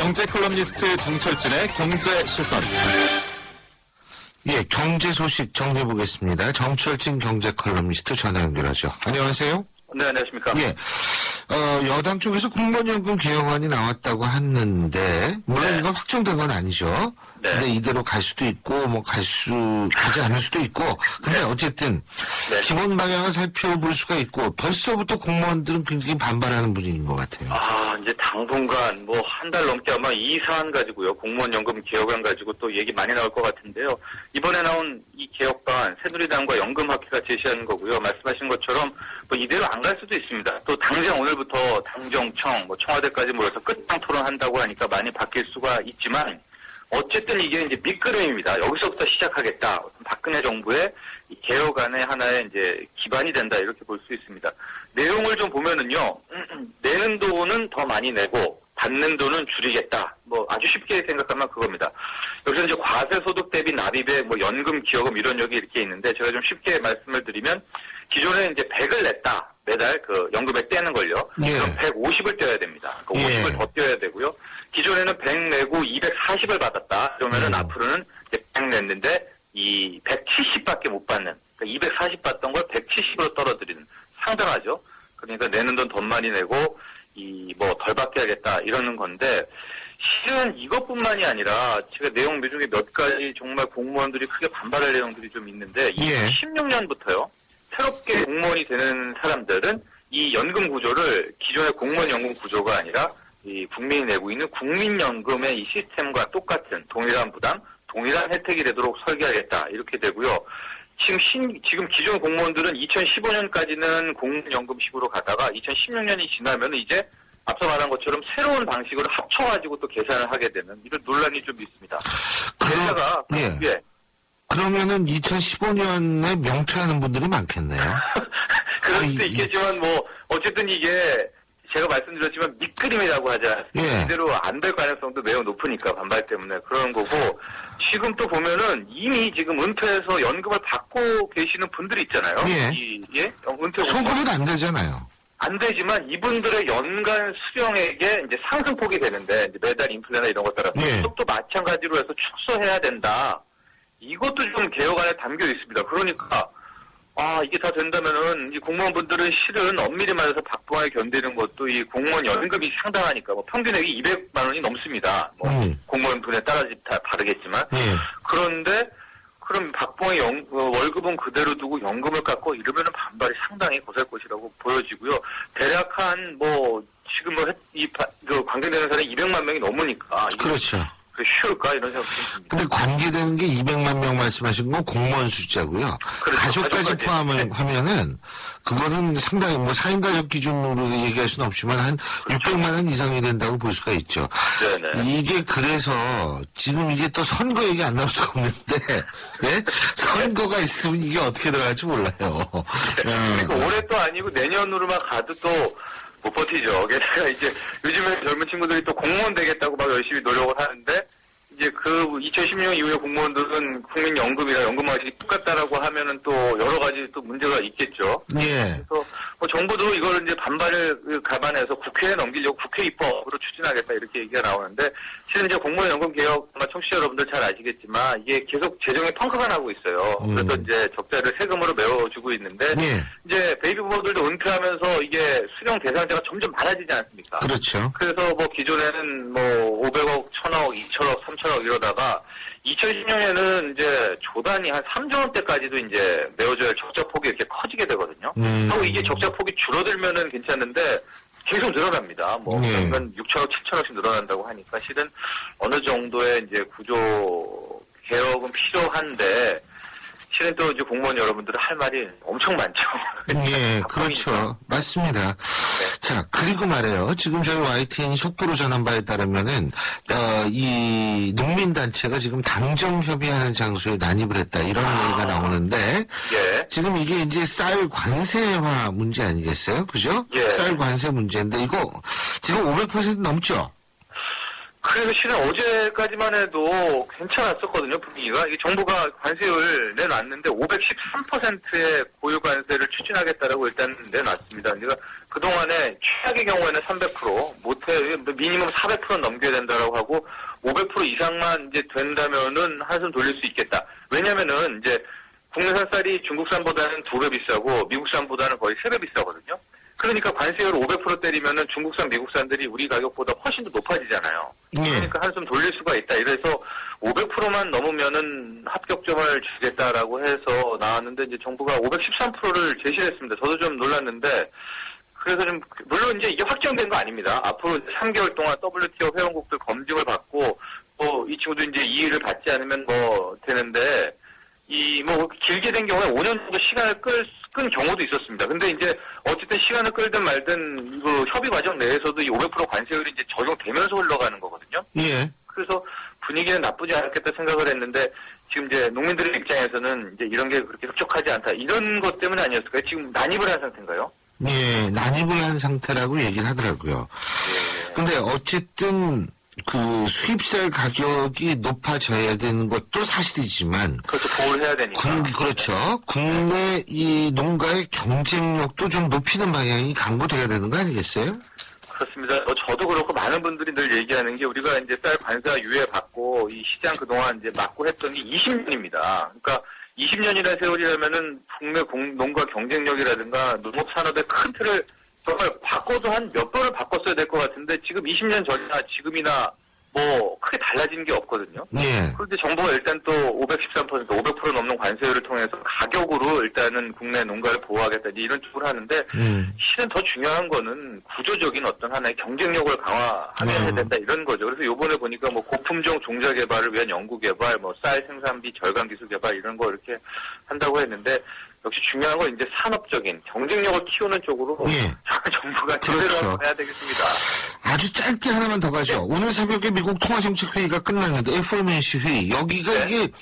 경제 컬럼니스트 정철진의 경제 시선. 예, 경제 소식 정리해보겠습니다. 정철진 경제 컬럼니스트 전화 연결하죠. 안녕하세요. 네, 안녕하십니까. 예, 여당 쪽에서 공무원연금 개혁안이 나왔다고 했는데, 물론 네. 이건 확정된 건 아니죠. 네. 근데 이대로 갈 수도 있고, 가지 않을 수도 있고, 근데 어쨌든, 네. 기본 방향을 살펴볼 수가 있고, 벌써부터 공무원들은 굉장히 반발하는 분위기인 것 같아요. 이제 당분간 뭐 한 달 넘게 아마 이 사안 가지고요. 공무원 연금 개혁안 가지고 또 얘기 많이 나올 것 같은데요. 이번에 나온 이 개혁안 새누리당과 연금학회가 제시한 거고요. 말씀하신 것처럼 뭐 이대로 안 갈 수도 있습니다. 또 당장 오늘부터 당정청, 뭐 청와대까지 모여서 끝장 토론한다고 하니까 많이 바뀔 수가 있지만 어쨌든 이게 이제 밑그림입니다. 여기서부터 시작하겠다. 박근혜 정부의 이 개혁안의 하나의 이제 기반이 된다 이렇게 볼 수 있습니다. 내용을 좀 보면은요, 내는 돈은 더 많이 내고 받는 돈은 줄이겠다. 뭐 아주 쉽게 생각하면 그겁니다. 여기서 이제 과세소득 대비 납입액, 뭐 연금, 기여금 이런 여기 이렇게 있는데 제가 좀 쉽게 말씀을 드리면 기존에 이제 100을 냈다. 매달 그 연금액 떼는 걸요. 예. 그럼 150을 떼야 됩니다. 그러니까 예. 50을 더 떼야 되고요. 기존에는 100 내고 240을 받았다. 그러면은 앞으로는 100 냈는데 이 170밖에 못 받는. 그러니까 240 받던 걸 170으로 떨어뜨리는. 상당하죠. 그러니까 내는 돈 더 많이 내고 이 뭐 덜 받게 하겠다 이러는 건데 실은 이것뿐만이 아니라 제가 내용 중에 몇 가지 정말 공무원들이 크게 반발할 내용들이 좀 있는데 예. 2016년부터요. 새롭게 공무원이 되는 사람들은 이 연금 구조를 기존의 공무원 연금 구조가 아니라 이 국민이 내고 있는 국민연금의 이 시스템과 똑같은 동일한 부담, 동일한 혜택이 되도록 설계하겠다 이렇게 되고요. 지금 기존 공무원들은 2015년까지는 공무연금식으로 가다가 2016년이 지나면 이제 앞서 말한 것처럼 새로운 방식으로 합쳐가지고 또 계산을 하게 되는 이런 논란이 좀 있습니다. 게다가 예. 그러면은 2015년에 명퇴하는 분들이 많겠네요. 그럴 수도 있겠지만 뭐 어쨌든 이게 제가 말씀드렸지만 밑그림이라고 하지 않습니까? 예. 이대로 안 될 가능성도 매우 높으니까 반발 때문에 그런 거고 지금 또 보면은 이미 지금 은퇴해서 연금을 받고 계시는 분들이 있잖아요. 예. 은퇴 소급은 안 되잖아요. 안 되지만 이분들의 연간 수령액에 이제 상승폭이 되는데 이제 매달 인플레나 이런 것 따라서 예. 이것도 마찬가지로 해서 축소해야 된다. 이것도 좀 개혁안에 담겨 있습니다. 그러니까 이게 다 된다면은 이 공무원분들은 실은 엄밀히 말해서 박봉하게 견디는 것도 이 공무원 연금이 상당하니까 뭐 평균액이 200만 원이 넘습니다. 뭐 공무원 분에 따라 다 다르겠지만 예. 그런데 그럼 박봉의 월급은 그대로 두고 연금을 깎고 이러면은 반발이 상당히 거셀 것이라고 보여지고요. 대략 한 뭐 지금 그 관계되는 사람이 200만 명이 넘으니까 그렇죠. 쉬울까 이런 생각이 듭니다. 근데 관계되는 게 200만 명 말씀하신 건 공무원 숫자고요. 그렇죠. 가족까지 포함하면은 그거는 상당히 뭐 4인 가족 기준으로 얘기할 수는 없지만 한 600만 원 이상이 된다고 볼 수가 있죠. 네네. 이게 그래서 지금 이게 또 선거 얘기 안 나올 수가 없는데 예? 선거가 있으면 이게 어떻게 들어갈지 몰라요. 그러니까 올해 또 아니고 내년으로만 가도 또 못 버티죠. 게다가 이제 요즘에 젊은 친구들이 또 공무원 되겠다고 막 열심히 노력을 하는데 이제 그 2016년 이후에 공무원들은 국민연금이나 연금 방식이 똑같다라고 하면은 또 여러 가지 또 문제가 있겠죠. 예. 그래서 뭐 정부도 이걸 이제 반발을 감안해서 국회에 넘기려고 국회 입법으로 추진하겠다 이렇게 얘기가 나오는데 실은 이제 공무원 연금 개혁 아마 청취자 여러분들 잘 아시겠지만 이게 계속 재정에 펑크가 나고 있어요. 그래서 이제 적자를 세금으로 메워주고 있는데 예. 이제 베이비 부모들도 은퇴하면서 이게 수령 대상자가 점점 많아지지 않습니까? 그렇죠. 그래서 뭐 기존에는 뭐 500억, 1000억, 2000억, 3000억 이러다가 2010년에는 이제 조단이 한 3조 원대까지도 이제 메워줘야 할 적자 폭이 이렇게 커지게 되거든요. 하고 이게 적자 폭이 줄어들면은 괜찮은데 계속 늘어납니다. 뭐 예. 연간 6천억, 7천억씩 늘어난다고 하니까 실은 어느 정도의 이제 구조 개혁은 필요한데 실은 또 이제 공무원 여러분들은 할 말이 엄청 많죠. 예, 그렇죠. 맞습니다. 자, 그리고 말이에요. 지금 저희 YTN이 속보로 전한 바에 따르면은, 이 농민단체가 지금 당정협의하는 장소에 난입을 했다. 이런 얘기가 나오는데, 예. 지금 이게 이제 쌀 관세화 문제 아니겠어요? 그죠? 예. 쌀 관세 문제인데, 이거 지금 500% 넘죠? 그래서 실은 어제까지만 해도 괜찮았었거든요, 분위기가. 이 정부가 관세율 내놨는데 513%의 고유 관세를 추진하겠다라고 일단 내놨습니다. 그러니까 그동안에 최악의 경우에는 300%, 못해, 미니멈 400% 넘겨야 된다라고 하고 500% 이상만 이제 된다면은 한숨 돌릴 수 있겠다. 왜냐면은 이제 국내산 쌀이 중국산보다는 2배 비싸고 미국산보다는 거의 3배 비싸거든요. 그러니까 관세율 500% 때리면은 중국산, 미국산들이 우리 가격보다 훨씬 더 높아지잖아요. 그러니까 한숨 돌릴 수가 있다. 이래서 500%만 넘으면은 합격점을 주겠다라고 해서 나왔는데 이제 정부가 513%를 제시했습니다. 저도 좀 놀랐는데 그래서 좀 물론 이제 이게 확정된 거 아닙니다. 앞으로 3개월 동안 WTO 회원국들 검증을 받고 또 이 친구도 이제 이의를 받지 않으면 뭐 되는데 이 뭐 길게 된 경우에 5년 정도 시간을 끈 경우도 있었습니다. 근데 이제 어쨌든 시간을 끌든 말든 그 협의 과정 내에서도 이 500% 관세율이 이제 적용되면서 흘러가는 거거든요. 예. 그래서 분위기는 나쁘지 않겠다 생각을 했는데 지금 이제 농민들의 입장에서는 이제 이런 게 그렇게 흡족하지 않다. 이런 것 때문에 아니었을까요? 지금 난입을 한 상태인가요? 예, 난입을 한 상태라고 얘기를 하더라고요. 예. 근데 어쨌든 그 수입쌀 가격이 높아져야 되는 것도 사실이지만 그렇죠. 보호를 해야 되니까. 그렇죠. 국내 이 농가의 경쟁력도 좀 높이는 방향이 강구돼야 되는 거 아니겠어요? 그렇습니다. 저도 그렇고 많은 분들이 늘 얘기하는 게 우리가 이제 쌀 관세와 유예 받고 이 시장 그동안 이제 막고 했던 게 20년입니다. 그러니까 20년이라는 세월이라면은 국내 농가 경쟁력이라든가 농업 산업의 큰 틀을 정말 바꿔도 한 몇 번을 바꿨어야 될 것 같은데 지금 20년 전이나 지금이나 뭐 크게 달라진 게 없거든요. 예. 그런데 정부가 일단 또 513%, 500% 넘는 관세율을 통해서 가격으로 일단은 국내 농가를 보호하겠다 이런 쪽으로 하는데 실은 더 중요한 거는 구조적인 어떤 하나의 경쟁력을 강화하게 해야 된다 이런 거죠. 그래서 요번에 보니까 뭐 고품종 종자 개발을 위한 연구 개발, 뭐 쌀 생산비 절감 기술 개발 이런 거 이렇게 한다고 했는데 역시 중요한 건 이제 산업적인 경쟁력을 키우는 쪽으로 예. 정부가 그렇죠. 제대로 해야 되겠습니다. 아주 짧게 하나만 더 가죠. 네. 오늘 새벽에 미국 통화정책회의가 끝났는데 FOMC 회의 여기가 네. 이게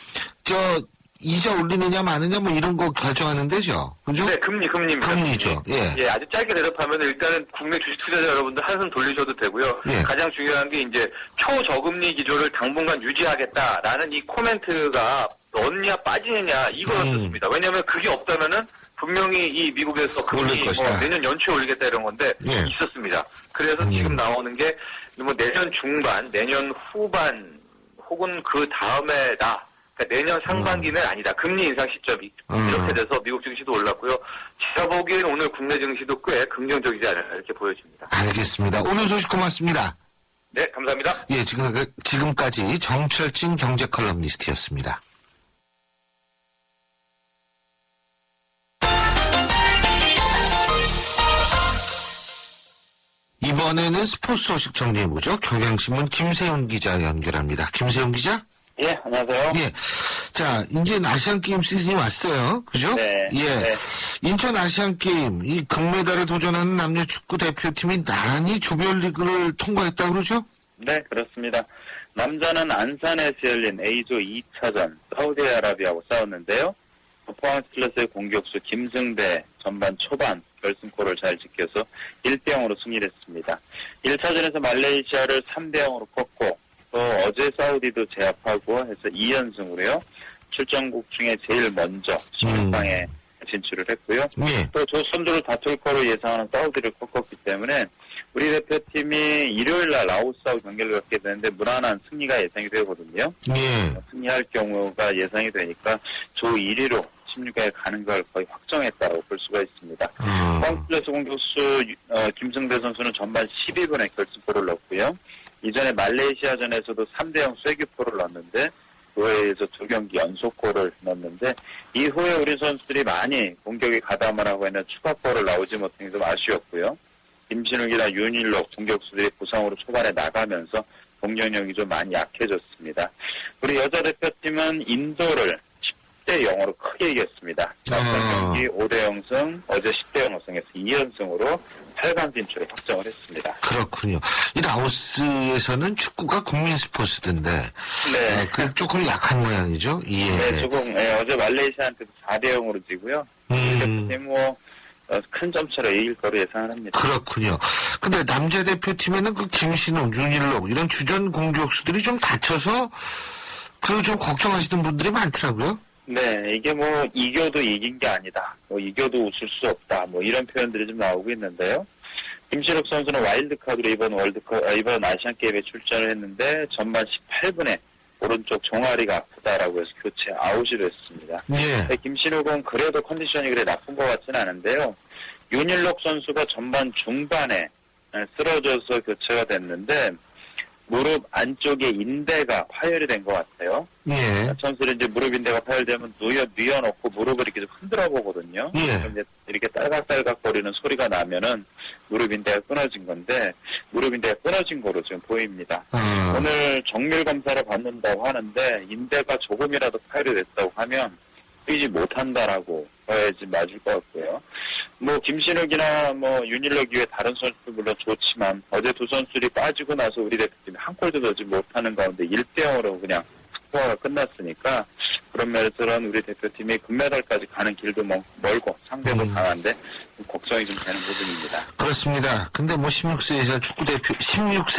이자 올리느냐 마느냐 뭐 이런 거 결정하는 데죠. 그죠? 네, 금리입니다. 금리죠. 예. 예, 아주 짧게 대답하면 일단은 국내 주식 투자자 여러분들 한숨 돌리셔도 되고요. 예. 가장 중요한 게 이제 초저금리 기조를 당분간 유지하겠다라는 이 코멘트가 넣느냐 빠지느냐 이거였습니다. 왜냐하면 그게 없다면은 분명히 이 미국에서 금리 올릴 것이다. 내년 연초에 올리겠다 이런 건데 예. 있었습니다. 그래서 지금 나오는 게 뭐 내년 중반, 내년 후반 혹은 그 다음에다. 그러니까 내년 상반기는 아니다. 금리 인상 시점이 이렇게 돼서 미국 증시도 올랐고요. 제가 보기엔 오늘 국내 증시도 꽤 긍정적이지 않을까 이렇게 보여집니다. 알겠습니다. 오늘 소식 고맙습니다. 네, 감사합니다. 예, 지금까지 정철진 경제 컬럼니스트였습니다. 이번에는 스포츠 소식 정리해보죠. 경향신문 김세훈 기자 연결합니다. 김세훈 기자? 예, 안녕하세요. 예. 자, 이제 아시안게임 시즌이 왔어요. 그죠? 네. 예. 네. 인천 아시안게임, 이 금메달에 도전하는 남녀 축구 대표팀이 나란히 조별리그를 통과했다고 그러죠? 네, 그렇습니다. 남자는 안산에서 열린 A조 2차전 사우디아라비아하고 싸웠는데요. 포항 스틸러스의 공격수 김승배 전반 초반 결승골을 잘 지켜서 1대0으로 승리를 했습니다. 1차전에서 말레이시아를 3대0으로 꺾고 또 어제 사우디도 제압하고 해서 2연승으로요. 출전국 중에 제일 먼저 16강에 진출을 했고요. 예. 또 조선조를 다툴 거로 예상하는 사우디를 꺾었기 때문에 우리 대표팀이 일요일날 라오스하고 경기를 갖게 되는데 무난한 승리가 예상이 되거든요. 예. 승리할 경우가 예상이 되니까 조 1위로 16강에 가는 걸 거의 확정했다고 볼 수가 있습니다. 포항스틸러스 공격수 김승배 선수는 전반 12분에 결승골을 넣었고요. 이전에 말레이시아전에서도 3대0 쐐기포를 넣었는데 그거에서 2경기 연속골을 넣었는데 이후에 우리 선수들이 많이 공격에 가담을 하고 있는 추가골을 나오지 못한 게 좀 아쉬웠고요. 김신욱이나 윤일록 공격수들이 부상으로 초반에 나가면서 공격력이 좀 많이 약해졌습니다. 우리 여자 대표팀은 인도를 10대 0으로 크게 이겼습니다. 경기 5대 0승, 어제 10대 0을 승해서 2연승으로 8강 진출을 확정을 했습니다. 그렇군요. 이 라오스에서는 축구가 국민 스포츠던데, 네. 그 조금 약한 모양이죠? 예. 네, 조금, 어제 말레이시아한테도 4대 0으로 지고요. 우리 대표팀 큰 점차로 이길 거로 예상을 합니다. 그렇군요. 근데 남자 대표팀에는 그 김신욱, 윤일록 이런 주전 공격수들이 좀 다쳐서 그 좀 걱정하시는 분들이 많더라고요. 네, 이게 뭐 이겨도 이긴 게 아니다. 뭐 이겨도 웃을 수 없다. 뭐 이런 표현들이 좀 나오고 있는데요. 김신욱 선수는 와일드카드로 이번 아시안 게임에 출전을 했는데 전반 18분에 오른쪽 종아리가 아프다라고 해서 교체 아웃이 됐습니다. 예. 김신욱은 그래도 컨디션이 그래 나쁜 것 같지는 않은데요. 윤일록 선수가 전반 중반에 쓰러져서 교체가 됐는데 무릎 안쪽에 인대가 파열이 된 것 같아요. 예. 선수는 이제 무릎 인대가 파열되면 뉘어놓고 무릎을 이렇게 좀 흔들어 보거든요. 예. 그럼 이제 이렇게 딸각딸각거리는 소리가 나면은 무릎 인대가 끊어진 건데 무릎 인대가 끊어진 거로 지금 보입니다. 오늘 정밀 검사를 받는다고 하는데 인대가 조금이라도 파열이 됐다고 하면 뛰지 못한다라고 봐야지 맞을 것 같고요. 뭐 김신욱이나 뭐 윤일록 이외 다른 선수도 물론 좋지만 어제 두 선수들이 빠지고 나서 우리 대표팀이 한 골도 넣지 못하는 가운데 1대0으로 그냥 스코어가 끝났으니까 그런 면에서는 우리 대표팀이 금메달까지 가는 길도 멀고 상대도 강한데 좀 걱정이 좀 되는 부분입니다. 그렇습니다. 근데 뭐 16세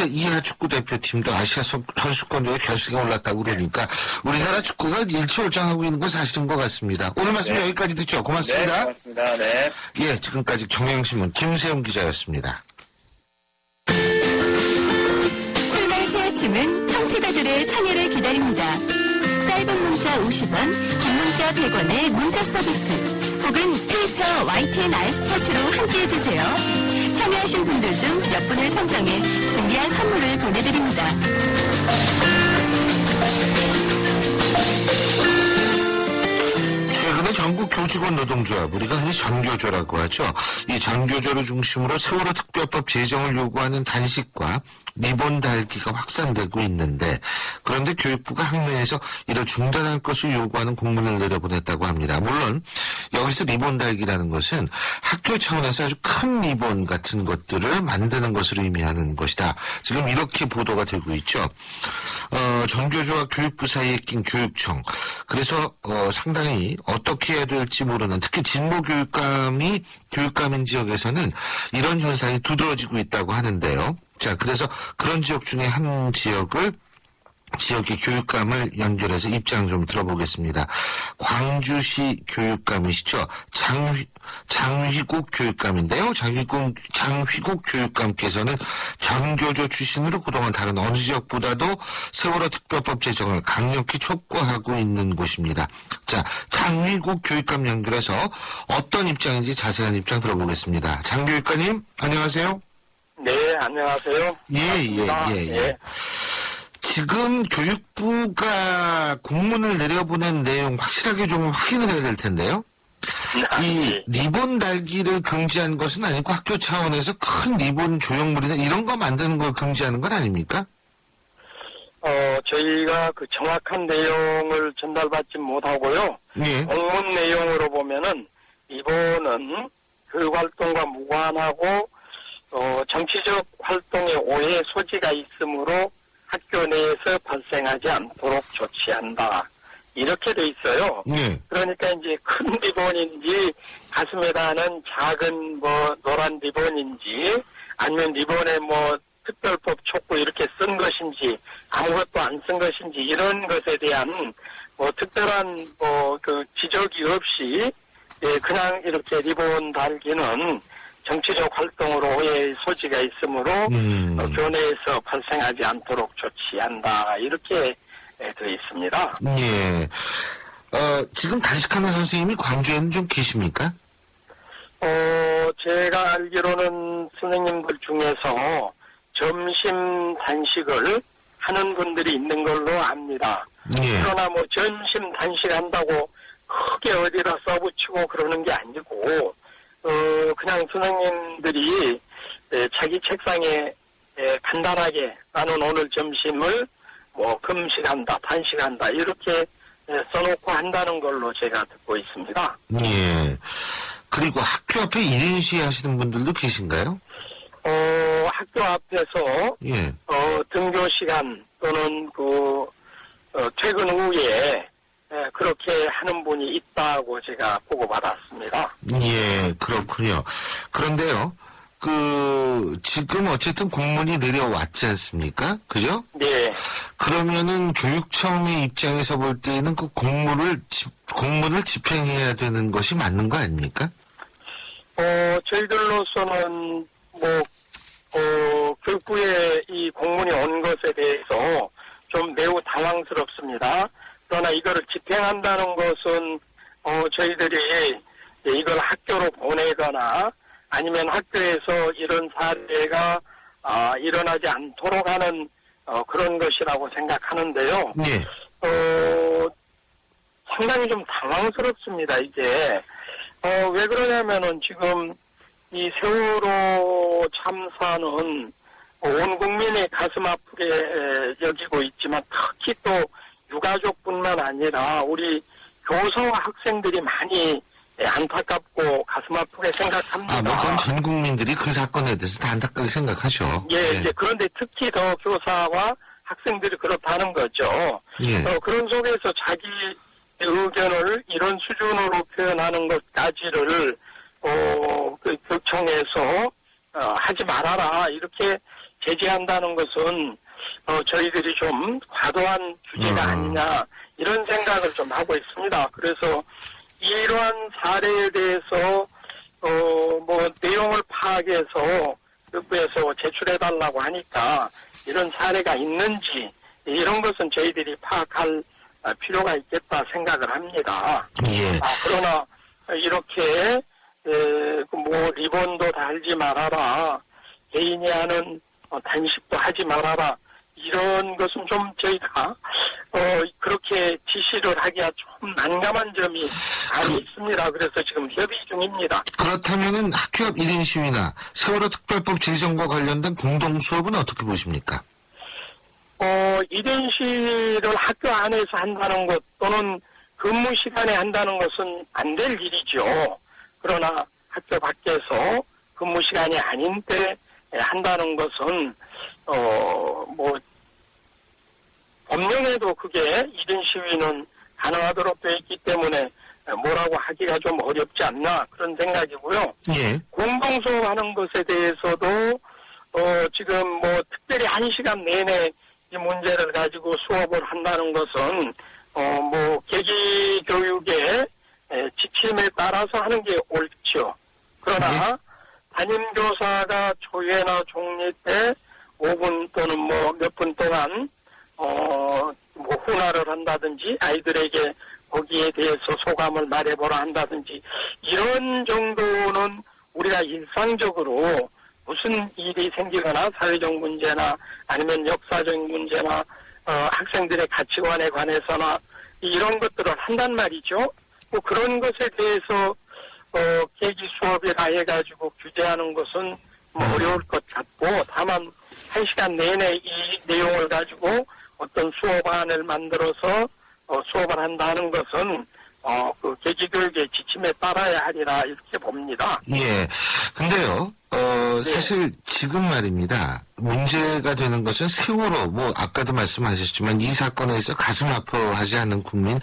이하 축구 대표팀도 아시아 선수권대회 결승에 올랐다고 그러니까 우리나라 축구가 일취월장하고 있는 건 사실인 것 같습니다. 오늘 말씀 네. 여기까지 듣죠. 고맙습니다. 네, 고맙습니다. 네. 예, 지금까지 경향신문 김세용 기자였습니다. 출발 새 아침은 청취자들의 참여를 기다립니다. 짧은 문자 50원, 긴 문자 100원의 문자 서비스 혹은 트위터 YTN 알스타트로 함께해주세요. 참여하신 분들 중 몇 분을 선정해 준비한 선물을 보내드립니다. 최근에 전국 교직원 노동조합, 우리가 흔히 전교조라고 하죠. 이 전교조를 중심으로 세월호 특별법 제정을 요구하는 단식과 리본 달기가 확산되고 있는데 그런데 교육부가 학내에서 이를 중단할 것을 요구하는 공문을 내려보냈다고 합니다. 물론 여기서 리본 달기라는 것은 학교 차원에서 아주 큰 리본 같은 것들을 만드는 것으로 의미하는 것이다. 지금 이렇게 보도가 되고 있죠. 전교조와 교육부 사이에 낀 교육청. 그래서 상당히 어떻게 해야 될지 모르는 특히 진보교육감이 교육감인 지역에서는 이런 현상이 두드러지고 있다고 하는데요. 자, 그래서 그런 지역 중에 한 지역의 교육감을 연결해서 입장 좀 들어보겠습니다. 광주시 교육감이시죠. 장휘국 교육감인데요. 장휘국 교육감께서는 전교조 출신으로 그동안 다른 어느 지역보다도 세월호 특별법 제정을 강력히 촉구하고 있는 곳입니다. 자, 장휘국 교육감 연결해서 어떤 입장인지 자세한 입장 들어보겠습니다. 장 교육감님, 안녕하세요. 네, 안녕하세요. 예. 지금 교육부가 공문을 내려보낸 내용 확실하게 좀 확인을 해야 될 텐데요. 이 리본 달기를 금지한 것은 아니고 학교 차원에서 큰 리본 조형물이나 이런 거 만드는 걸 금지하는 건 아닙니까? 저희가 그 정확한 내용을 전달받지 못하고요. 예. 공문 내용으로 보면은 이번은 교육활동과 무관하고 정치적 활동에 오해 소지가 있으므로 학교 내에서 발생하지 않도록 조치한다. 이렇게 돼 있어요. 예. 그러니까 이제 큰 리본인지 가슴에 다는 작은 뭐 노란 리본인지 아니면 리본에 뭐 특별법 촉구 이렇게 쓴 것인지 아무것도 안 쓴 것인지 이런 것에 대한 뭐 특별한 뭐 그 지적이 없이 그냥 이렇게 리본 달기는 정치적 활동으로 오해의 소지가 있으므로 교내에서 발생하지 않도록 조치한다. 이렇게 되어 있습니다. 예. 지금 단식하는 선생님이 광주에는 좀 계십니까? 제가 알기로는 선생님들 중에서 점심 단식을 하는 분들이 있는 걸로 압니다. 예. 그러나 뭐 점심 단식한다고 크게 어디다 써붙이고 그러는 게 아니고 그냥 선생님들이 자기 책상에 간단하게 나는 오늘 점심을 뭐 금식한다, 단식한다 이렇게 써놓고 한다는 걸로 제가 듣고 있습니다. 예. 그리고 학교 앞에 1인 시위 하시는 분들도 계신가요? 학교 앞에서 예. 등교 시간 또는 퇴근 후에 그렇게 하는 분이 있다고 제가 보고받았습니다. 예, 그렇군요. 그런데요, 지금 어쨌든 공문이 내려왔지 않습니까? 그죠? 네. 그러면은 교육청의 입장에서 볼 때는 그 공문을 집행해야 되는 것이 맞는 거 아닙니까? 저희들로서는 교육부에 이 공문이 온 것에 대해서 좀 매우 당황스럽습니다. 그러나 이거를 집행한다는 것은 저희들이 이걸 학교로 보내거나 아니면 학교에서 이런 사례가 일어나지 않도록 하는 그런 것이라고 생각하는데요. 네. 상당히 좀 당황스럽습니다, 이게. 왜 그러냐면은 지금 이 세월호 참사는 온 국민이 가슴 아프게 여기고 있지만 특히 또 유가족뿐만 아니라 우리 교사와 학생들이 많이 안타깝고 가슴 아프게 생각합니다. 그건 전 국민들이 그 사건에 대해서 다 안타깝게 생각하죠. 예, 이제 그런데 특히 더 교사와 학생들이 그렇다는 거죠. 예. 그런 속에서 자기 의견을 이런 수준으로 표현하는 것까지를 그 교육청에서 하지 말아라 이렇게 제지한다는 것은 저희들이 좀 과도한 규제가 아니냐 이런 생각을 좀 하고 있습니다. 그래서 이러한 사례에 대해서 내용을 파악해서 교육부에서 제출해달라고 하니까 이런 사례가 있는지 이런 것은 저희들이 파악할 필요가 있겠다 생각을 합니다. 예. 그러나 이렇게 리본도 달지 말아라, 개인이 하는 단식도 하지 말아라 이런 것은 좀 저희가 그렇게 지시를 하기가 좀 난감한 점이 많이 있습니다. 그래서 지금 협의 중입니다. 그렇다면은 학교 앞 1인 시위나 세월호 특별법 제정과 관련된 공동 수업은 어떻게 보십니까? 1인 시위를 학교 안에서 한다는 것 또는 근무 시간에 한다는 것은 안 될 일이죠. 그러나 학교 밖에서 근무 시간이 아닌 때 한다는 것은 법령에도 그게 1인 시위는 가능하도록 되어 있기 때문에 뭐라고 하기가 좀 어렵지 않나 그런 생각이고요. 예. 공동수업하는 것에 대해서도 지금 특별히 1시간 내내 이 문제를 가지고 수업을 한다는 것은 계기 교육의 지침에 따라서 하는 게 옳죠. 그러나 담임교사가 조회나 종례 때 5분 또는 몇 분 동안 훈화를 한다든지 아이들에게 거기에 대해서 소감을 말해보라 한다든지 이런 정도는 우리가 일상적으로 무슨 일이 생기거나 사회적 문제나 아니면 역사적 문제나 학생들의 가치관에 관해서나 이런 것들을 한단 말이죠. 그런 것에 대해서 계기 수업이라 해가지고 규제하는 것은 어려울 것 같고 다만 1시간 내내 이 내용을 가지고 어떤 수업안을 만들어서 수업을 한다는 것은 그 계기교육의 지침에 따라야 하리라 이렇게 봅니다. 예. 근데요, 사실 지금 말입니다. 문제가 되는 것은 세월호, 아까도 말씀하셨지만 이 사건에서 가슴 아파하지 않는 국민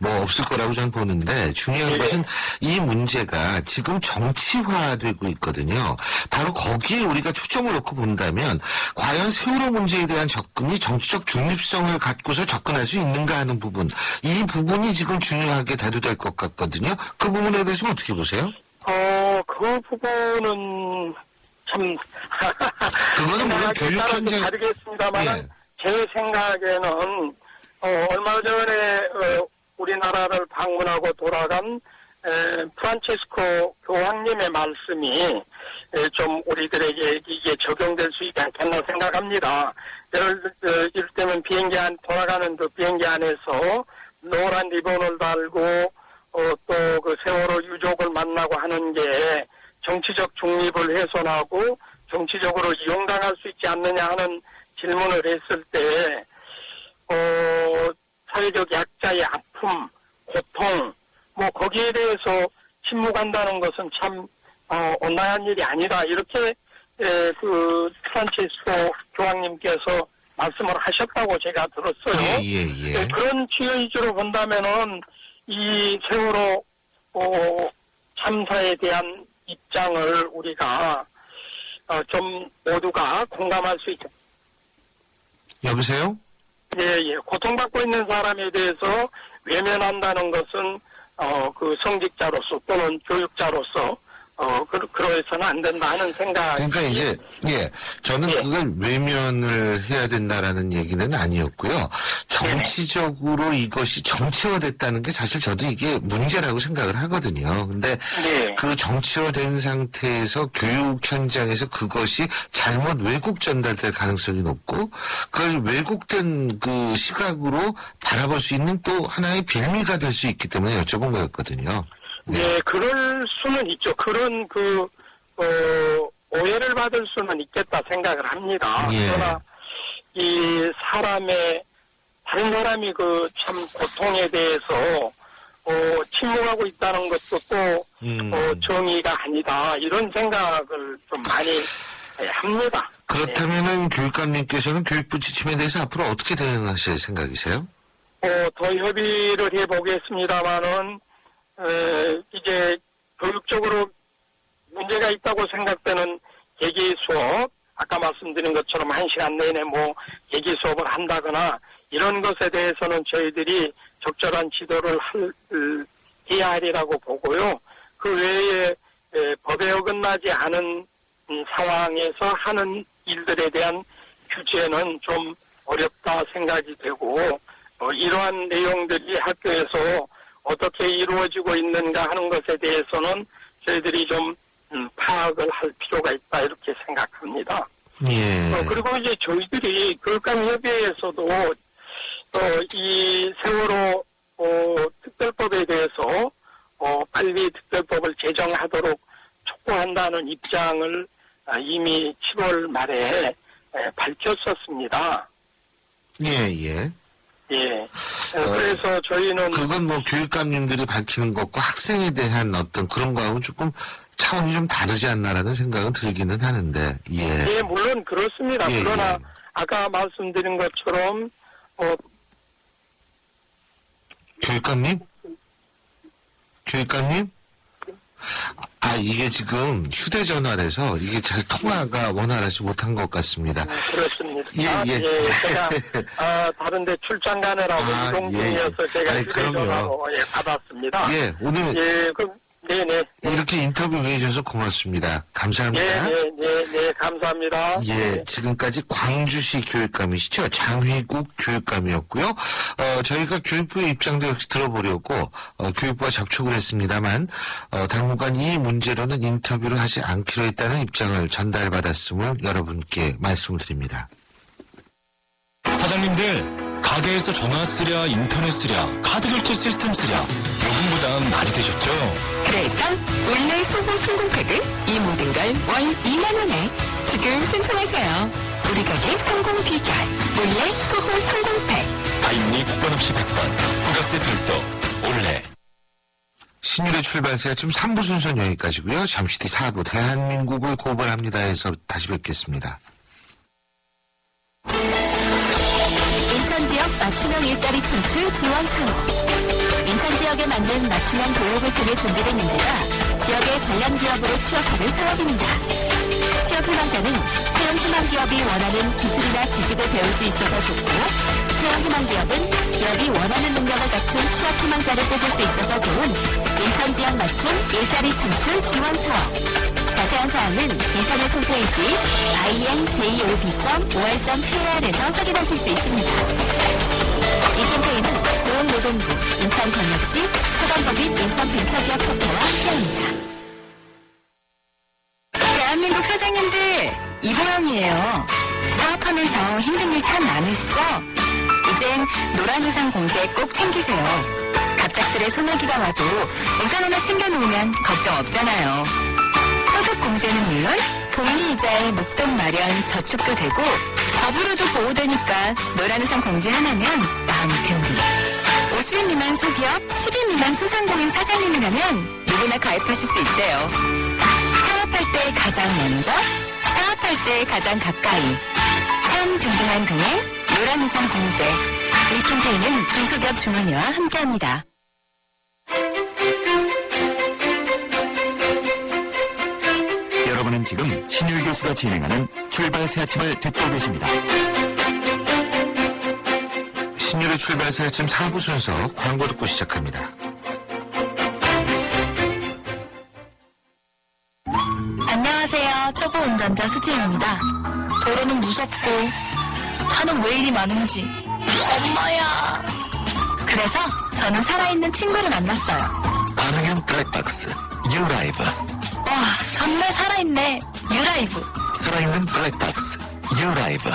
없을 거라고 저는 보는데 중요한 것은 이 문제가 지금 정치화되고 있거든요. 바로 거기에 우리가 초점을 놓고 본다면 과연 세월호 문제에 대한 접근이 정치적 중립성을 갖고서 접근할 수 있는가 하는 부분, 이 부분이 지금 중요하게 다루될 것 같거든요. 그 부분에 대해서는 어떻게 보세요? 그 부분은 참 그거는 물론 교육 현장 다르겠습니다만 제 생각에는 얼마 전에 우리나라를 방문하고 돌아간 프란체스코 교황님의 말씀이 좀 우리들에게 이게 적용될 수 있지 않겠나 생각합니다. 이를테면 돌아가는 그 비행기 안에서 노란 리본을 달고 또 그 세월호 유족을 만나고 하는 게 정치적 중립을 훼손하고 정치적으로 이용당할 수 있지 않느냐 하는 질문을 했을 때 사회적 약자의 아픔, 고통 거기에 대해서 침묵한다는 것은 참 온당한 일이 아니다 이렇게 그 프란체스코 교황님께서 말씀을 하셨다고 제가 들었어요. 예. 그런 취지로 본다면은 이 세월호 참사에 대한 입장을 우리가 좀 모두가 공감할 수 있게. 여보세요? 예, 고통받고 있는 사람에 대해서 외면한다는 것은, 그 성직자로서 또는 교육자로서, 그러해서는 안 된다 하는 생각. 그러니까 이제, 저는 예. 그걸 외면을 해야 된다라는 얘기는 아니었고요. 정치적으로 이것이 정치화됐다는 게 사실 저도 이게 문제라고 생각을 하거든요. 근데 네. 그 정치화된 상태에서 교육 현장에서 그것이 잘못 왜곡 전달될 가능성이 높고 그걸 왜곡된 그 시각으로 바라볼 수 있는 또 하나의 빌미가 될 수 있기 때문에 여쭤본 거였거든요. 네, 그럴 수는 있죠. 그런 오해를 받을 수는 있겠다 생각을 합니다. 예. 그러나 이 다른 사람이 그 참 고통에 대해서 침묵하고 있다는 것도 또 정의가 아니다 이런 생각을 좀 많이 합니다. 그렇다면은 교육감님께서는 교육부 지침에 대해서 앞으로 어떻게 대응하실 생각이세요? 더 협의를 해보겠습니다만은 이제 교육적으로 문제가 있다고 생각되는 계기 수업, 아까 말씀드린 것처럼 1시간 내내 계기 수업을 한다거나 이런 것에 대해서는 저희들이 적절한 지도를 해야 하리라고 보고요. 그 외에 법에 어긋나지 않은 상황에서 하는 일들에 대한 규제는 좀 어렵다 생각이 되고 이러한 내용들이 학교에서 어떻게 이루어지고 있는가 하는 것에 대해서는 저희들이 좀 파악을 할 필요가 있다 이렇게 생각합니다. 예. 그리고 이제 저희들이 교육감협의회에서도 이 세월호 특별법에 대해서 빨리 특별법을 제정하도록 촉구한다는 입장을 이미 7월 말에 밝혔었습니다. 예. 예. 그래서 저희는 그건 교육감님들이 밝히는 것과 학생에 대한 어떤 그런 거하고 조금 차원이 좀 다르지 않나라는 생각은 들기는 하는데, 예, 물론 그렇습니다. 예, 그러나 예. 아까 말씀드린 것처럼 교육감님? 이게 지금 휴대전화라서 이게 잘 통화가 원활하지 못한 것 같습니다. 그렇습니다. 예. 제가 다른데 출장 가느라고 이동 중이어서 제가 휴대전화로 받았습니다. 예, 오늘 네네. 이렇게 인터뷰 해주셔서 고맙습니다. 감사합니다. 네, 감사합니다. 예, 지금까지 광주시 교육감이시죠? 장휘국 교육감이었고요. 저희가 교육부의 입장도 역시 들어보려고 교육부와 접촉을 했습니다만 당분간 이 문제로는 인터뷰를 하지 않기로 했다는 입장을 전달받았음을 여러분께 말씀을 드립니다. 사장님들, 가게에서 전화 쓰랴, 인터넷 쓰랴, 카드 결제 시스템 쓰랴, 요금 부담 많이 되셨죠? 그래서 올레 소호 성공팩은 이 모든 걸 월 2만원에 지금 신청하세요. 우리 가게 성공 비결 올레 소호 성공팩. 가입리 복권 없이 100번, 부가세 별도, 올레. 신율의 출발세가 지금 3부 순서는 여기까지고요. 잠시 뒤 4부 대한민국을 고발합니다에서 다시 뵙겠습니다. 인천 지역 맞춤형 일자리 창출 지원 사업. 인천 지역에 맞는 맞춤형 교육을 통해 준비된 인재가 지역의 관련 기업으로 취업하는 사업입니다. 취업 희망자는 채용 희망 기업이 원하는 기술이나 지식을 배울 수 있어서 좋고, 채용 희망 기업은 기업이 원하는 능력을 갖춘 취업 희망자를 뽑을 수 있어서 좋은 인천 지역 맞춤 일자리 창출 지원 사업. 자세한 사항은 인터넷 홈페이지 injob.or.kr에서 확인하실 수 있습니다. 이 캠페인은 고용노동부, 인천광역시, 사단법인 인천벤처기업협회와 함께합니다. 대한민국 사장님들, 이보영이에요. 사업하면서 힘든 일 참 많으시죠? 이젠 노란우산 공제 꼭 챙기세요. 갑작스레 소나기가 와도 우산 하나 챙겨놓으면 걱정 없잖아요. 소득 공제는 물론 복리 이자에 목돈 마련 저축도 되고 법으로도 보호되니까 노란우산 공제 하나면 마음이 든든해. 50인 미만 소기업, 10인 미만 소상공인 사장님이라면 누구나 가입하실 수 있대요. 창업할 때 가장 먼저, 사업할 때 가장 가까이. 참 든든한 동행, 노란우산 공제. 이 캠페인은 중소기업 주머니와 함께합니다. 여러분은 지금 신율 교수가 진행하는 출발 새 아침을 듣고 계십니다. 신율의 출발 새 아침 4부 순서 광고 듣고 시작합니다. 안녕하세요. 초보 운전자 수지입니다. 도로는 무섭고 차는 왜 이리 많은지 엄마야. 그래서 저는 살아있는 친구를 만났어요. 반응형 블랙박스 유라이브. 와, 정말 살아있네. 유라이브. 살아있는 블랙박스 유라이브.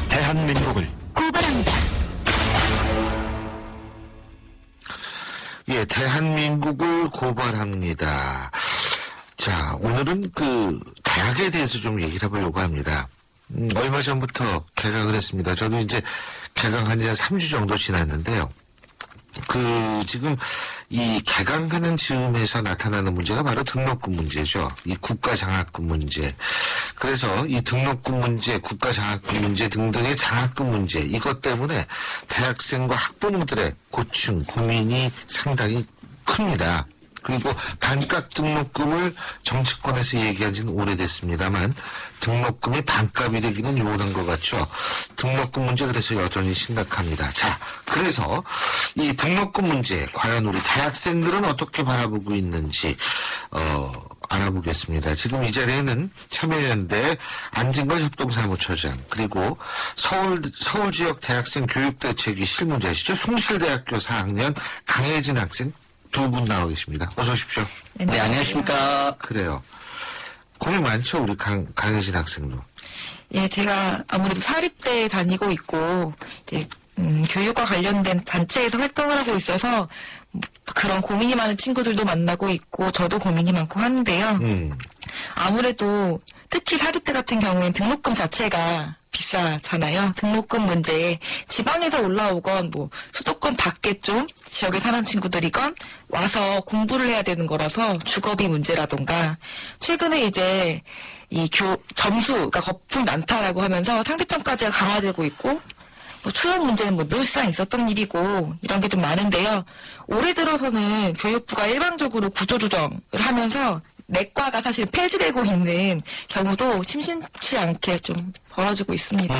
대한민국을 고발합니다. 예, 대한민국을 고발합니다. 자, 오늘은 대학에 대해서 좀 얘기를 해보려고 합니다. 얼마 전부터 개강을 했습니다. 저도 이제 개강한 지 한 3주 정도 지났는데요. 지금 이 개강하는 즈음에서 나타나는 문제가 바로 등록금 문제죠. 이 국가장학금 문제. 그래서 이 등록금 문제, 국가장학금 문제 등등의 장학금 문제, 이것 때문에 대학생과 학부모들의 고충, 고민이 상당히 큽니다. 그리고 반값 등록금을 정치권에서 얘기한 지는 오래됐습니다만 등록금이 반값이 되기는 요원한 것 같죠. 등록금 문제 그래서 여전히 심각합니다. 자, 그래서 이 등록금 문제 과연 우리 대학생들은 어떻게 바라보고 있는지 알아보겠습니다. 지금 이 자리에는 참여연대 안진걸 협동사무처장 그리고 서울 지역 대학생 교육대책위 실무자시죠. 숭실대학교 4학년 강혜진 학생 두 분 나와 계십니다. 어서 오십시오. 네, 안녕하십니까. 그래요. 고민 많죠, 우리 강혜진 학생도. 예, 제가 아무래도 사립대에 다니고 있고, 이제, 교육과 관련된 단체에서 활동을 하고 있어서, 그런 고민이 많은 친구들도 만나고 있고, 저도 고민이 많고 하는데요. 아무래도, 특히 사립대 같은 경우엔 등록금 자체가 비싸잖아요. 등록금 문제에 지방에서 올라오건 수도권 밖에 좀 지역에 사는 친구들이건 와서 공부를 해야 되는 거라서 주거비 문제라던가 최근에 이제 이 점수가 거품이 많다라고 하면서 상대평가제가 강화되고 있고 추억 문제는 늘상 있었던 일이고 이런 게 좀 많은데요. 올해 들어서는 교육부가 일방적으로 구조조정을 하면서 내과가 사실 폐지되고 있는 경우도 심심치 않게 좀 벌어지고 있습니다.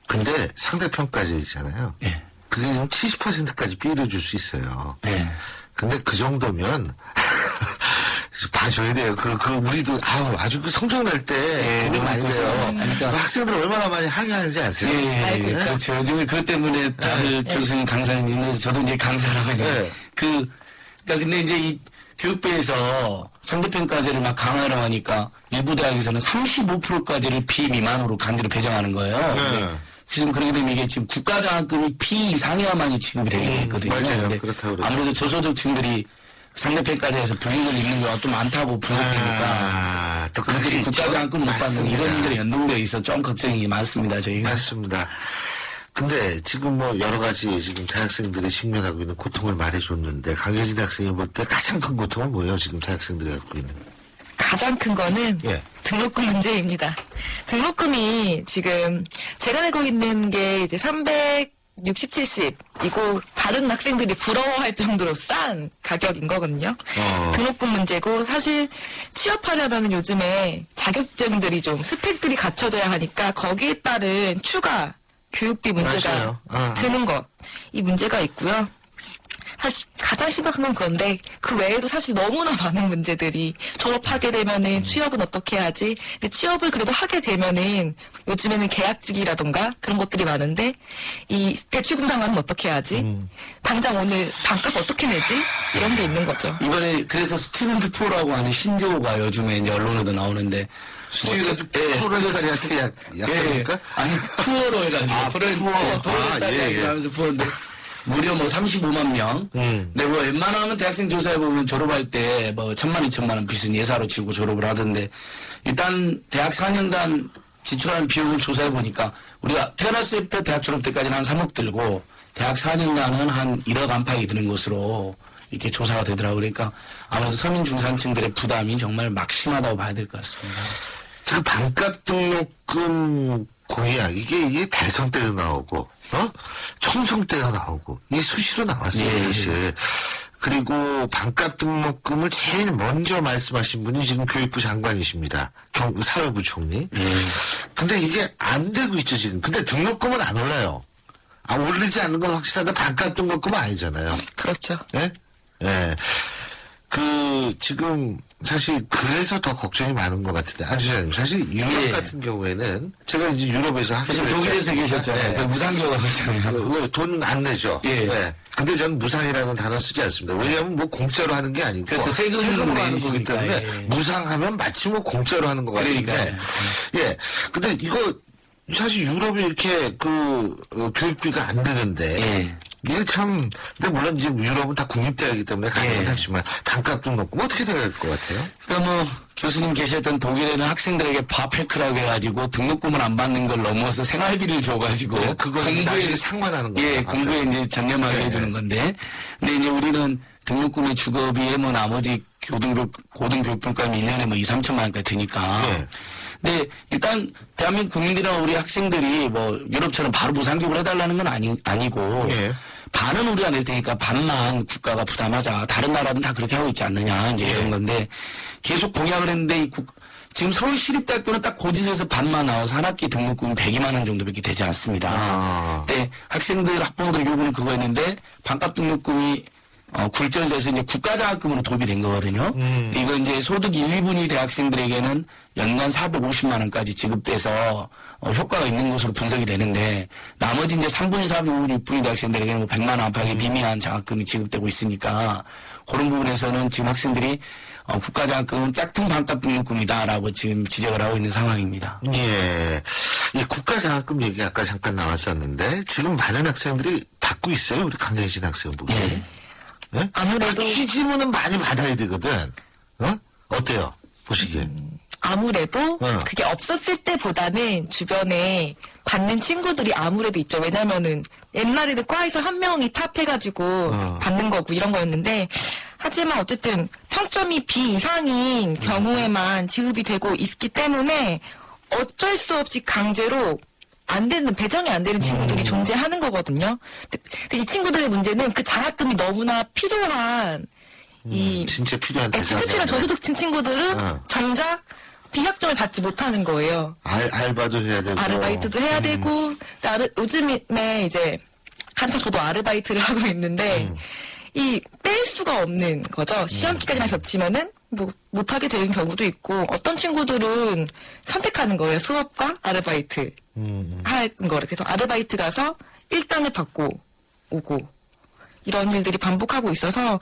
근데 상대평가제잖아요. 예. 그게 좀 70%까지 삐를 줄 수 있어요. 예. 근데 그 정도면 봐줘야 돼요. 우리도 아주 성적 낼 때 고민 많이 돼요. 그러니까 학생들 얼마나 많이 하게 아세요? 예. 저 요즘에 그것 때문에 다들 교수님 강사님 있는데 저도 이제 강사라고 했는데 그러니까 근데 이제 이 교육부에서 상대평가제를 막 강화를 하니까 일부 대학에서는 35%까지를 비미만으로 강제로 배정하는 거예요. 네. 지금 그렇게 되면 이게 지금 국가장학금이 비 이상이야만이 지급이 되게 돼 있거든요. 맞아요. 근데 그렇다고 그러죠. 아무래도 저소득층들이 상대평가제에서 불이익을 입는 경우가 또 많다고 분석되니까 또 그들이 국가장학금을 못 받는 이런 문제로 연동되어 있어 좀 걱정이 많습니다. 저희가. 맞습니다. 근데 지금 여러 가지 지금 대학생들이 직면하고 있는 고통을 말해줬는데 강혜진 학생이 볼 때 가장 큰 고통은 뭐예요? 지금 대학생들이 갖고 있는. 가장 큰 거는 예. 등록금 문제입니다. 등록금이 지금 제가 내고 있는 게 이제 360, 70이고 다른 학생들이 부러워할 정도로 싼 가격인 거거든요. 등록금 문제고 사실 취업하려면 요즘에 자격증들이 좀 스펙들이 갖춰져야 하니까 거기에 따른 추가 교육비 문제가 맞아요. 드는 것. 이 문제가 있고요. 사실 가장 심각한 건 그건데 그 외에도 사실 너무나 많은 문제들이 졸업하게 되면은 취업은 어떻게 하지? 근데 취업을 그래도 하게 되면은 요즘에는 계약직이라던가 그런 것들이 많은데 이 대출금 상환은 어떻게 하지? 당장 오늘 반값 어떻게 내지? 이런 게 있는 거죠. 이번에 그래서 스튜던트 포라고 하는 신조어가 요즘에 이제 언론에도 나오는데 스튜던트 프롤레타리아트 약합니까? 아니 푸어로 해가지고 프롤레타리아트 하면서 푸어인데 무려 35만 명. 근데 웬만하면 대학생 조사해 보면 졸업할 때 1,000만, 2,000만 원 빚은 예사로 치고 졸업을 하던데 일단 대학 4년간 지출하는 비용을 조사해 보니까 우리가 태어났을 때 대학 졸업 때까지는 한 3억 들고 대학 4년간은 한 1억 안팎이 드는 것으로 이렇게 조사가 되더라고요. 그러니까 아무래도 서민 중산층들의 부담이 정말 막심하다고 봐야 될 것 같습니다. 지금 반값 등록금 공약 이게 대선 때도 나오고 총선 때도 나오고 이게 수시로 나왔어요. 사실 그리고 반값 등록금을 제일 먼저 말씀하신 분이 지금 교육부 장관이십니다. 사회부 총리. 근데 이게 안 되고 있죠, 지금. 근데 등록금은 안 올라요. 오르지 않는 건 확실한데 반값 등록금은 아니잖아요. 그렇죠. 예? 예. 지금, 사실, 그래서 더 걱정이 많은 것 같은데, 안주장님, 사실, 유럽 같은 경우에는, 제가 이제 유럽에서 그래서 학교를 독일에서 계셨잖아요. 그 무상교가 있잖아요. 돈 안 내죠. 예. 네. 근데 저는 무상이라는 단어 쓰지 않습니다. 왜냐하면 뭐 공짜로 하는 게 아니고. 그렇죠. 세금으로 하는 거기 내니시니까, 때문에, 예. 무상하면 마치 뭐 공짜로 하는 것 같은데. 그러니까요. 예. 근데 이거, 사실 유럽이 이렇게 교육비가 안 드는데. 예. 이게 참, 근데 물론 이제 유럽은 다 국립대학이기 때문에 가능은 하지만 반값 등록금 어떻게 돼야 될 것 같아요? 그러니까 교수님 계셨던 독일에는 학생들에게 바페크라고 해가지고 등록금을 안 받는 걸 넘어서 생활비를 줘가지고. 네, 그거는 나중에 상환하는 거예요. 예, 공부에 이제 전념하게 해주는 건데. 근데 이제 우리는 등록금의 주거비에 나머지 고등교육분과는 1년에 2, 3천만 원까지 드니까. 예. 근데 일단 대한민국 국민들이나 우리 학생들이 유럽처럼 바로 무상교육을 해달라는 건 아니고. 예. 반은 우리가 낼 테니까 반만 국가가 부담하자. 다른 나라는 다 그렇게 하고 있지 않느냐. 이제 이런 건데 계속 공약을 했는데 지금 서울시립대학교는 딱 고지서에서 반만 나와서 한 학기 등록금 102만 원 정도밖에 되지 않습니다. 근데 학생들 학부모들 요구는 그거였는데 반값 등록금이 굴절돼서 이제 국가장학금으로 도입이 된 거거든요. 이거 이제 소득 1, 2분위 대학생들에게는 연간 450만 원까지 지급돼서 효과가 있는 것으로 분석이 되는데 나머지 이제 3분위, 4분위, 6분위 대학생들에게는 100만 원 안팎의 미미한 장학금이 지급되고 있으니까 그런 부분에서는 지금 학생들이 국가장학금은 짝퉁 반값 등록금이다라고 지금 지적을 하고 있는 상황입니다. 예. 이 국가장학금 얘기 아까 잠깐 나왔었는데 지금 많은 학생들이 받고 있어요. 우리 강혜진 학생 보기. 예. 네? 아무래도 취지문은 많이 받아야 되거든. 어때요? 보시기에. 아무래도 그게 없었을 때보다는 주변에 받는 친구들이 아무래도 있죠. 왜냐면은 옛날에는 과에서 한 명이 탑해가지고 받는 거고 이런 거였는데 하지만 어쨌든 평점이 B 이상인 경우에만 지급이 되고 있기 때문에 어쩔 수 없이 강제로 안 되는, 배정이 안 되는 친구들이 존재하는 거거든요. 근데 이 친구들의 문제는 그 장학금이 너무나 필요한 진짜 필요한 진짜 필요한 저소득층 친구들은 정작 비학점을 받지 못하는 거예요. 알바도 해야 되고. 아르바이트도 해야 되고, 요즘에 이제 한창 저도 아르바이트를 하고 있는데, 뺄 수가 없는 거죠. 시험 기간이랑 겹치면은, 못하게 되는 경우도 있고, 어떤 친구들은 선택하는 거예요. 수업과 아르바이트. 하는 거를. 그래서 아르바이트 가서 1단을 받고 오고, 이런 일들이 반복하고 있어서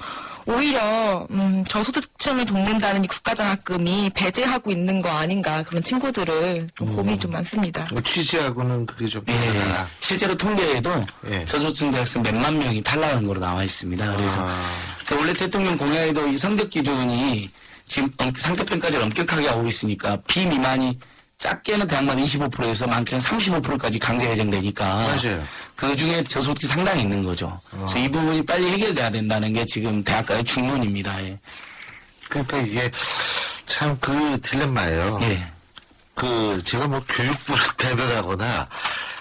오히려 저소득층을 돕는다는 이 국가장학금이 배제하고 있는 거 아닌가 그런 친구들을 좀 고민이 좀 많습니다. 취지하고는 그게 좀 예. 다르다. 실제로 통계에도 저소득층 대학생 몇만 명이 탈락한 거로 나와 있습니다. 그래서 원래 대통령 공약에도 이 성적 기준이 지금 상대평가제를 엄격하게 하고 있으니까 비미만이 작게는 대학마다 25%에서 많게는 35%까지 강제 배정되니까 맞아요. 그 중에 저소득이 상당히 있는 거죠. 그래서 이 부분이 빨리 해결돼야 된다는 게 지금 대학가의 중론입니다. 예. 그러니까 이게 참 그 딜레마예요. 예. 제가 교육부를 대변하거나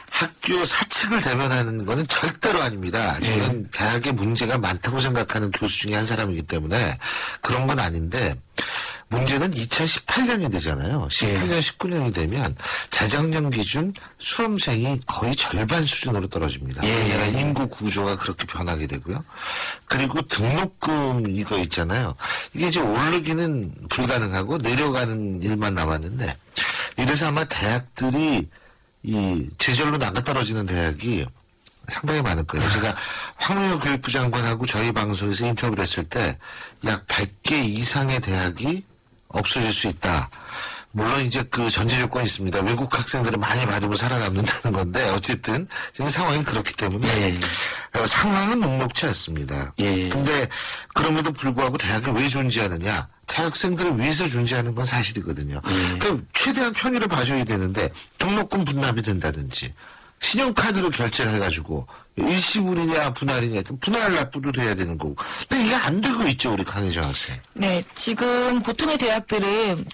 학교 사측을 대변하는 거는 절대로 아닙니다. 저는 대학에 문제가 많다고 생각하는 교수 중에 한 사람이기 때문에 그런 건 아닌데 문제는 2018년이 되잖아요. 18년, 19년이 되면 재작년 기준 수험생이 거의 절반 수준으로 떨어집니다. 우리나라 인구 구조가 그렇게 변하게 되고요. 그리고 등록금 이거 있잖아요. 이게 이제 오르기는 불가능하고 내려가는 일만 남았는데 이래서 아마 대학들이 제절로 나가 떨어지는 대학이 상당히 많을 거예요. 제가 황우여 교육부 장관하고 저희 방송에서 인터뷰를 했을 때 약 100개 이상의 대학이 없어질 수 있다. 물론 이제 그 전제 조건이 있습니다. 외국 학생들을 많이 받으면 살아남는다는 건데 어쨌든 지금 상황이 그렇기 때문에 상황은 녹록지 않습니다. 근데 그럼에도 불구하고 대학이 왜 존재하느냐? 대학생들을 위해서 존재하는 건 사실이거든요. 그러니까 최대한 편의를 봐줘야 되는데 등록금 분납이 된다든지 신용카드로 결제를 해가지고 일시불이냐 분할이냐 분할 납부도 돼야 되는 거고. 근데 이게 안 되고 있죠, 우리 강혜정 학생. 네, 지금 보통의 대학들은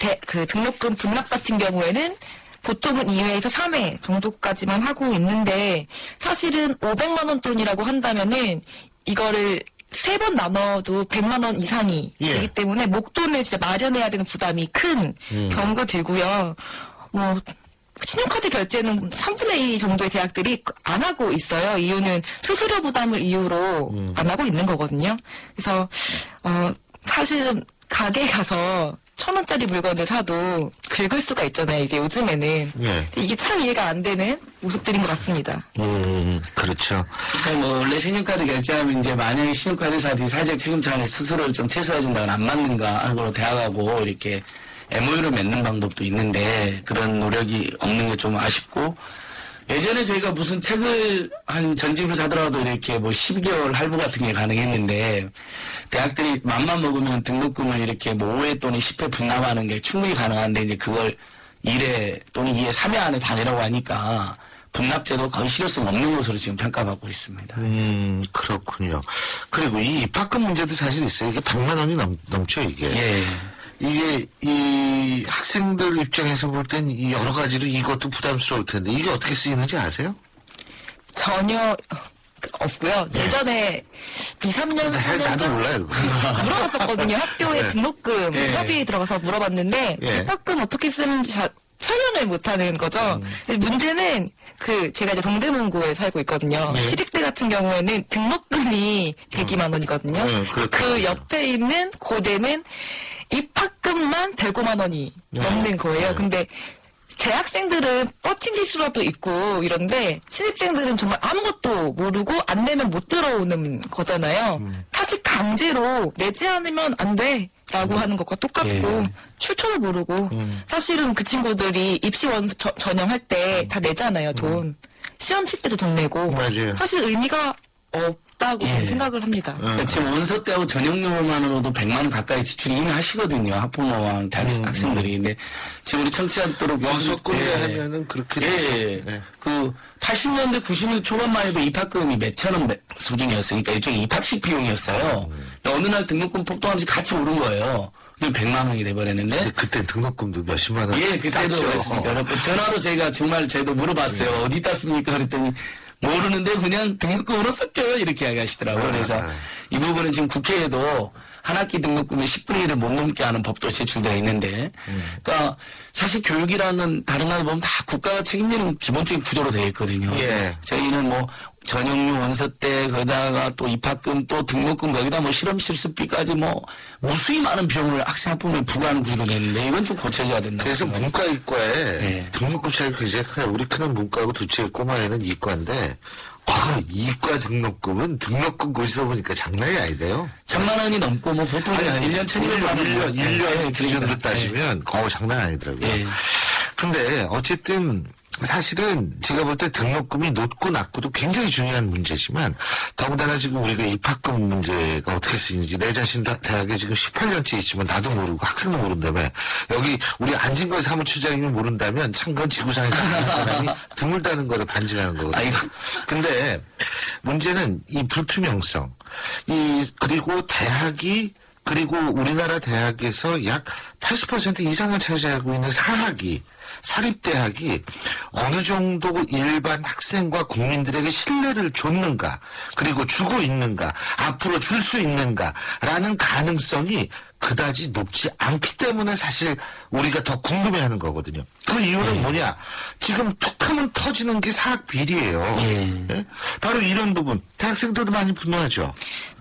등록금 분납 같은 경우에는 보통은 2회에서 3회 정도까지만 하고 있는데 사실은 500만 원 돈이라고 한다면은 이거를 3번 나눠도 100만 원 이상이 예. 되기 때문에 목돈을 진짜 마련해야 되는 부담이 큰 경우가 들고요. 뭐 신용카드 결제는 3분의 2 정도의 대학들이 안 하고 있어요. 이유는 수수료 부담을 이유로 안 하고 있는 거거든요. 그래서 사실은 가게에 가서 1,000원짜리 물건을 사도 긁을 수가 있잖아요. 이제 요즘에는. 예. 이게 참 이해가 안 되는 모습들인 것 같습니다. 그렇죠. 그러니까 뭐 원래 신용카드 결제하면 이제 만약에 신용카드사들이 사회적 책임 차원의 수수료를 좀 최소화해준다거나 안 맞는가 하는 걸로 대학하고 이렇게 MOU를 맺는 방법도 있는데 그런 노력이 없는 게 좀 아쉽고 예전에 저희가 무슨 책을 한 전집을 사더라도 이렇게 뭐 12개월 할부 같은 게 가능했는데 대학들이 맘만 먹으면 등록금을 이렇게 뭐 5회 또는 10회 분납하는 게 충분히 가능한데 이제 그걸 1회 또는 2회, 3회 안에 다 내라고 하니까 분납제도 거의 실효성 없는 것으로 지금 평가받고 있습니다. 그렇군요. 그리고 이 입학금 문제도 사실 있어요. 이게 100만 원이 넘죠, 이게. 예. 이게 이 학생들 입장에서 볼 땐 여러 가지로 이것도 부담스러울 텐데 이게 어떻게 쓰이는지 아세요? 전혀 없고요. 예전에 2, 3년, 사실 4년 나도 전 몰라요. 물어봤었거든요. 학교에 네. 등록금 협의에 들어가서 물어봤는데 예. 입학금 어떻게 쓰는지 설명을 못하는 거죠. 근데 문제는 제가 이제 동대문구에 살고 있거든요. 네. 시립대 같은 경우에는 등록금이 102만 원이거든요. 그렇더라고요. 그 옆에 있는 고대는 입학금만 105만 원이 넘는 거예요. 근데 재학생들은 뻗친 수라도 있고 이런데 신입생들은 정말 아무것도 모르고 안 내면 못 들어오는 거잖아요. 사실 강제로 내지 않으면 안 돼라고 하는 것과 똑같고 예. 출처도 모르고 사실은 그 친구들이 입시 전형할 때 다 내잖아요. 돈. 시험 칠 때도 돈 내고 맞아요. 사실 의미가 없다고 저는 생각을 합니다. 그러니까 지금 원서 때하고 전형료만으로도 100만 원 가까이 지출이 이미 하시거든요. 학부모와 학생들이. 근데 지금 우리 청취자들도 원서 끝내 하면은 그렇게 예. 되죠. 네. 그 80년대 90년 초반만 해도 입학금이 몇천 원 수준이었으니까 그러니까 일종의 입학식 비용이었어요. 어느 날 등록금 폭등하면서 같이 오른 거예요. 근데 100만 원이 돼버렸는데. 근데 그때 등록금도 몇십만 원. 예, 그때도 그랬으니까. 그래서 전화로 제가 정말 저희도 물어봤어요. 어디다 씁니까? 그랬더니 모르는데 그냥 등록금으로 섞여요. 이렇게 이야기하시더라고요. 그래서 이 부분은 지금 국회에도 한 학기 등록금의 10분의 1을 못 넘게 하는 법도 제출되어 있는데 그러니까 사실 교육이라는 다른 나라 보면 다 국가가 책임지는 기본적인 구조로 되어 있거든요. 예. 저희는 뭐 전형료 원서 때 거기다가 또 입학금 또 등록금 거기다 뭐 실험 실습비까지 뭐 무수히 많은 비용을 학생 학부모에 부과하는 구조로 되는데 이건 좀 고쳐져야 된다. 그래서 문과 이과에 네. 등록금 차이가 굉장히 커요. 우리 큰은 문과고 둘째 꼬마애는 이과인데 이과 등록금은 등록금 고시서 보니까 장난이 아니래요. 1,000만 원이 넘고 뭐 보통 1년 1,200만 원. 1년 기준으로 따지면 장난 아니더라고요. 예. 근데 어쨌든 사실은 제가 볼 때 등록금이 높고 낮고도 굉장히 중요한 문제지만 더군다나 지금 우리가 입학금 문제가 어떻게 쓰이는지 내 자신 대학에 지금 18년째 있지만 나도 모르고 학생도 모른다며 여기 우리 안진걸 사무처장님이 모른다면 참 그건 지구상에서 사는 사람이 드물다는 거를 반증하는 거거든요. 근데 문제는 이 불투명성 그리고 대학이 그리고 우리나라 대학에서 약 80% 이상을 차지하고 있는 사립대학이 어느 정도 일반 학생과 국민들에게 신뢰를 줬는가 그리고 주고 있는가 앞으로 줄 수 있는가라는 가능성이 그다지 높지 않기 때문에 사실 우리가 더 궁금해하는 거거든요. 그 이유는 뭐냐? 지금 툭하면 터지는 게 사학 비리예요. 예? 바로 이런 부분 대학생들도 많이 분노하죠.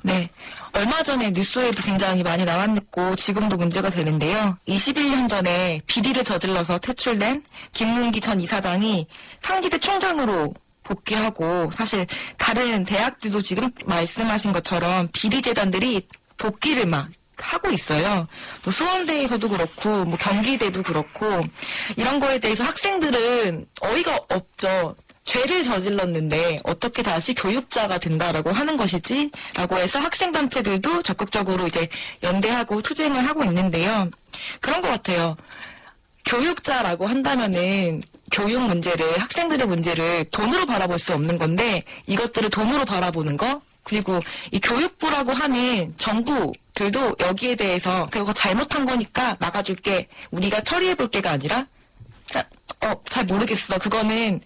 네. 얼마 전에 뉴스에도 굉장히 많이 나왔고 지금도 문제가 되는데요. 21년 전에 비리를 저질러서 퇴출된 김문기 전 이사장이 상지대 총장으로 복귀하고 사실 다른 대학들도 지금 말씀하신 것처럼 비리재단들이 복귀를 막 하고 있어요. 뭐 수원대에서도 그렇고 뭐 경기대도 그렇고 이런 거에 대해서 학생들은 어이가 없죠. 죄를 저질렀는데 어떻게 다시 교육자가 된다라고 하는 것이지? 라고 해서 학생단체들도 적극적으로 이제 연대하고 투쟁을 하고 있는데요. 그런 것 같아요. 교육자라고 한다면은 교육 문제를, 학생들의 문제를 돈으로 바라볼 수 없는 건데 이것들을 돈으로 바라보는 거? 그리고 이 교육부라고 하는 정부들도 여기에 대해서 그거 잘못한 거니까 막아줄게. 우리가 처리해볼게가 아니라 잘 모르겠어. 그거는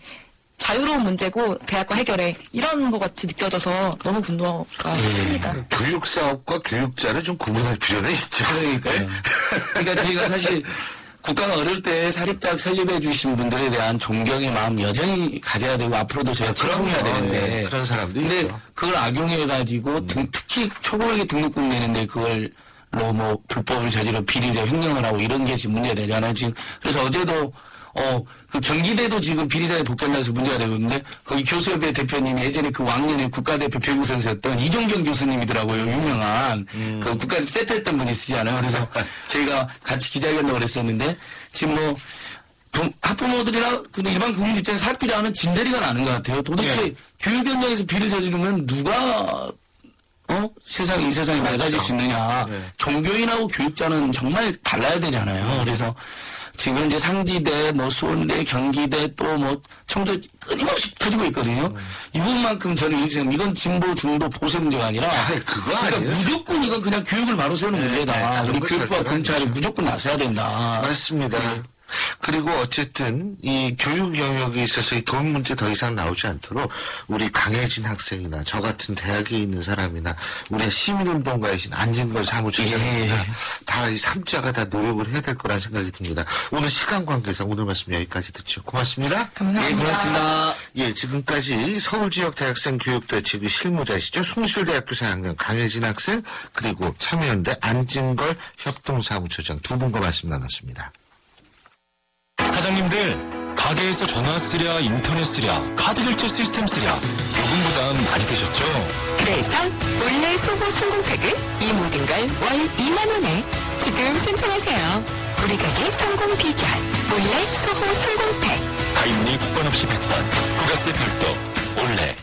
자유로운 문제고 대학과 해결해 이런 것 같이 느껴져서 너무 분노가 큽니다. 교육 사업과 교육자를 좀 구분할 필요는 있죠. 그러니까요. 그러니까 저희가 사실 국가가 어려울 때 사립대학 설립해 주신 분들에 대한 존경의 마음 여전히 가져야 되고 앞으로도 저희가 채송해야 되는데 그런 사람도 근데 있죠. 그걸 악용해가지고 특히 초보에게 등록금 내는데 그걸 뭐 불법을 저지르고 비리적 횡령을 하고 이런 게 지금 문제가 되잖아요. 지금 그래서 어제도 그 경기대도 지금 비리자에 복귀한다고 해서 문제가 되고 있는데 거기 교수협회 대표님이 예전에 그 왕년에 국가대표 배구 선수였던 이종경 교수님이더라고요. 유명한 그 국가대표 세트했던 분이 쓰잖아요. 그래서 저희가 같이 기자회견도 그랬었는데 지금 뭐 학부모들이나 일반 국민 입장에서 학비를 하면 진저리가 나는 것 같아요. 도대체 교육 현장에서 비리를 저지르면 누가 이 세상이 맑아질 수 있느냐. 종교인하고 교육자는 정말 달라야 되잖아요. 그래서 지금 이제 상지대, 수원대, 경기대, 또 청도 끊임없이 터지고 있거든요. 이 부분만큼 저는 이렇게 생각합니다. 이건 진보, 중도, 보수 문제가 아니라. 그거 그러니까 아니에요? 무조건 이건 그냥 교육을 바로 세우는 문제다. 우리 교육부와 검찰이 무조건 나서야 된다. 맞습니다. 그리고 어쨌든 이 교육 영역에 있어서 이 돈 문제 더 이상 나오지 않도록 우리 강혜진 학생이나 저 같은 대학에 있는 사람이나 우리 시민운동가이신 안진걸 사무처장이나 다 이 3자가 다 노력을 해야 될 거란 생각이 듭니다. 오늘 시간 관계상 오늘 말씀 여기까지 듣죠. 고맙습니다. 감사합니다. 예, 고맙습니다. 예, 지금까지 서울지역 대학생 교육대책의 실무자시죠. 숭실대학교 4학년 강혜진 학생 그리고 참여연대 안진걸 협동사무처장 두 분과 말씀 나눴습니다. 사장님들, 가게에서 전화 쓰랴, 인터넷 쓰랴, 카드 결제 시스템 쓰랴, 요금 부담 많이 되셨죠? 그래서 올레 소호 성공팩은 이 모든 걸 월 2만 원에 지금 신청하세요. 우리 가게 성공 비결 올레 소호 성공팩. 가입리 복권 없이 100번, 부가세 별도, 올레.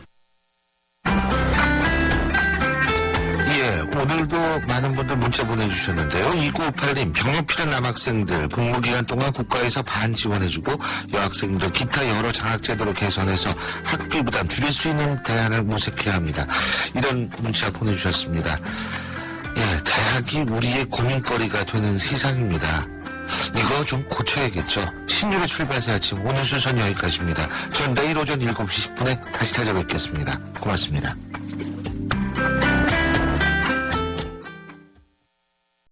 예, 오늘도 많은 분들 문자 보내주셨는데요. 2958님, 병역 필요한 남학생들 복무기간 동안 국가에서 반 지원해주고 여학생들 기타 여러 장학제도로 개선해서 학비 부담 줄일 수 있는 대안을 모색해야 합니다. 이런 문자 보내주셨습니다. 예, 대학이 우리의 고민거리가 되는 세상입니다. 이거 좀 고쳐야겠죠. 신율의 출발새 아침 오늘 순서는 여기까지입니다. 전 내일 오전 7시 10분에 다시 찾아뵙겠습니다. 고맙습니다.